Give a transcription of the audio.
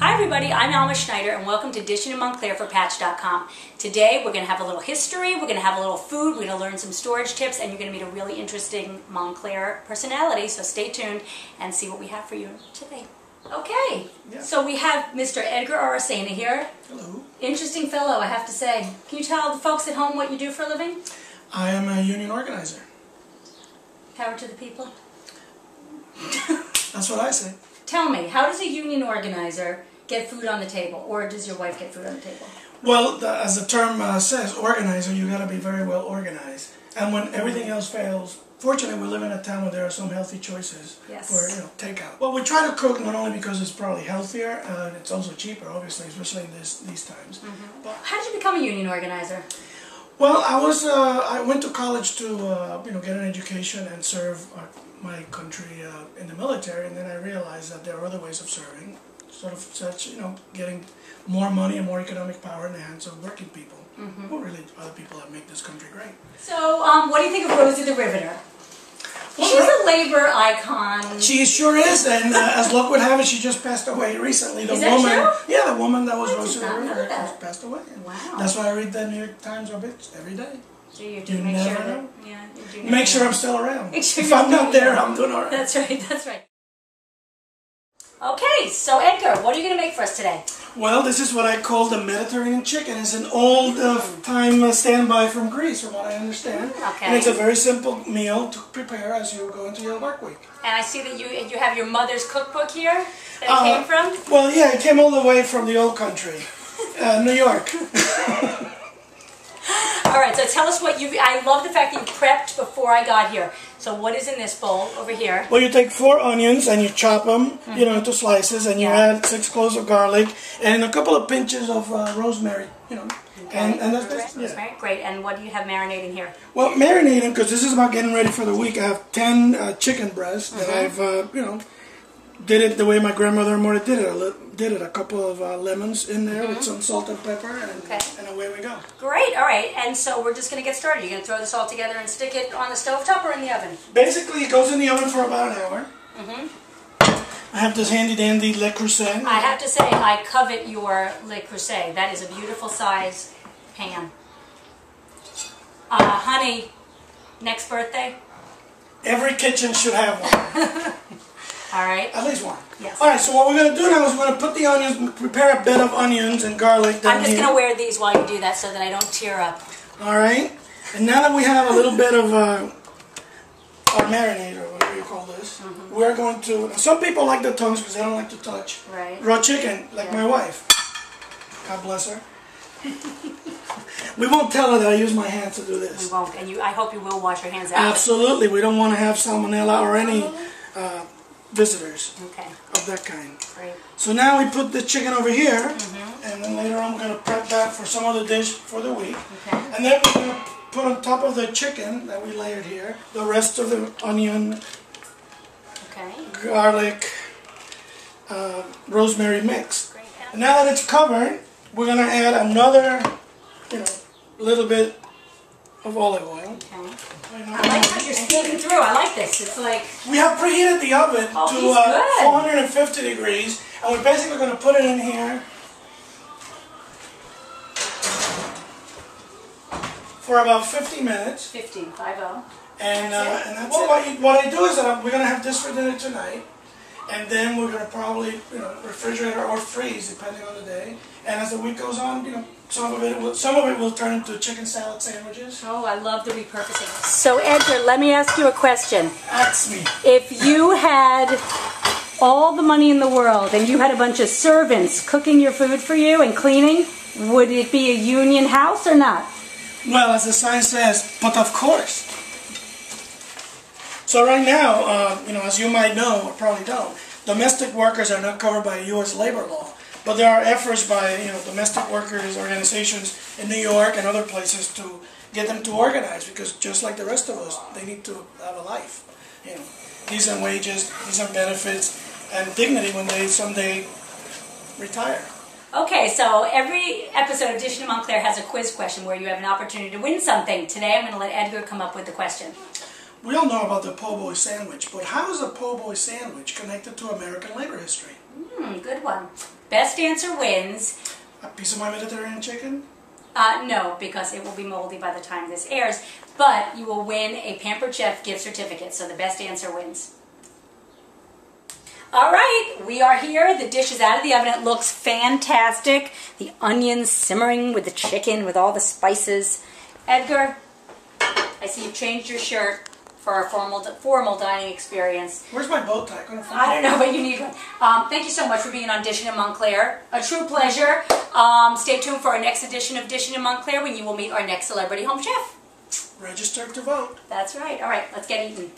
Hi everybody, I'm Alma Schneider and welcome to Dishin in Montclair for Patch.com. Today we're going to have a little history, we're going to have a little food, we're going to learn some storage tips, and you're going to meet a really interesting Montclair personality, so stay tuned and see what we have for you today. Okay, So we have Mr. Edgar Arasena here. Hello. Interesting fellow, I have to say. Can you tell the folks at home what you do for a living? I am a union organizer. Power to the people. That's what I say. Tell me, how does a union organizer get food on the table, or does your wife get food on the table? Well, as the term says, organizer, you got to be very well organized. And when everything else fails, fortunately we live in a town where there are some healthy choices for takeout. Well, we try to cook not only because it's probably healthier, it's also cheaper, obviously, especially in these times. But how did you become a union organizer? well, I went to college to get an education and serve my country in the military, and then I realized that there are other ways of serving, sort of such, getting more money and more economic power in the hands of working people, who really are the people that make this country great. So, what do you think of Rosie the Riveter? Well, she's a labor icon. She sure is, and as luck would have it, she just passed away recently. Is that true? Yeah, the woman that was Rosie the Riveter just passed away. Wow. That's why I read the New York Times obits every day. So you do make sure that, make sure I'm still around. If I'm not there, I'm doing all right. That's right, that's right. Okay, so Edgar, what are you going to make for us today? Well, this is what I call the Mediterranean chicken. It's an old time standby from Greece, from what I understand. Okay. And it's a very simple meal to prepare as you go into your work week. And I see that you have your mother's cookbook here that it came from? Well, yeah, it came all the way from the old country, New York. All right, so tell us what I love the fact that you prepped before I got here. So what is in this bowl over here? Well, you take 4 onions and you chop them, into slices, and you add 6 cloves of garlic and a couple of pinches of rosemary, and that's rosemary, great. And what do you have marinating here? Well, marinating, because this is about getting ready for the week. I have 10 chicken breasts that I've, did it the way my grandmother and mother did it. A couple of lemons in there with some salt and pepper, and away we go. Great, all right. And so we're just going to get started. You're going to throw this all together and stick it on the stovetop or in the oven? Basically, it goes in the oven for about an hour. I have this handy dandy Le Creuset. I have to say, I covet your Le Creuset. That is a beautiful size pan. Honey, next birthday? Every kitchen should have one. All right. At least one. Yes. All right, so what we're going to do now is we're going to put the onions, prepare a bed of onions and garlic down I'm just going to wear these while you do that so that I don't tear up. All right. And now that we have a little bit of our marinade, or whatever you call this, we're going to... Some people like the tongues because they don't like to touch raw chicken, like my wife. God bless her. We won't tell her that I use my hands to do this. We won't, and I hope you will wash your hands out. Absolutely. We don't want to have salmonella or any... visitors of that kind. Right. So now we put the chicken over here, and then later on we're going to prep that for some other dish for the week. And then we're going to put on top of the chicken that we layered here the rest of the onion, garlic, rosemary mix. And now that it's covered, we're going to add another, little bit of olive oil. I like how you're speeding through. I like this. It's like... We have preheated the oven to 450 degrees, and we're basically going to put it in here for about 50 minutes. 50. And that's it. What I do is that we're going to have this for dinner tonight, and then we're going to probably, refrigerate or freeze, depending on the day. And as the week goes on, some of it will turn into chicken salad sandwiches. Oh, I love the repurposing. So, Edgar, let me ask you a question. Ask me. If you had all the money in the world and you had a bunch of servants cooking your food for you and cleaning, would it be a union house or not? Well, as the sign says, but of course. So right now, as you might know, or probably don't, domestic workers are not covered by U.S. labor law. But there are efforts by domestic workers organizations in New York and other places to get them to organize, because just like the rest of us, they need to have a life. Decent wages, decent benefits, and dignity when they someday retire. Okay, so every episode of Dishin in Montclair has a quiz question where you have an opportunity to win something. Today I'm going to let Edgar come up with the question. We all know about the po' boy sandwich, but how is a po' boy sandwich connected to American labor history? Good one. Best answer wins. A piece of my Mediterranean chicken? No, because it will be moldy by the time this airs. But you will win a Pampered Chef gift certificate, so the best answer wins. All right, we are here. The dish is out of the oven. It looks fantastic. The onions simmering with the chicken, with all the spices. Edgar, I see you've changed your shirt for our formal dining experience. Where's my bow tie? I don't know, but you need one. Thank you so much for being on Dishin in Montclair. A true pleasure. Stay tuned for our next edition of Dishin in Montclair when you will meet our next celebrity home chef. Register to vote. That's right. All right, let's get eating.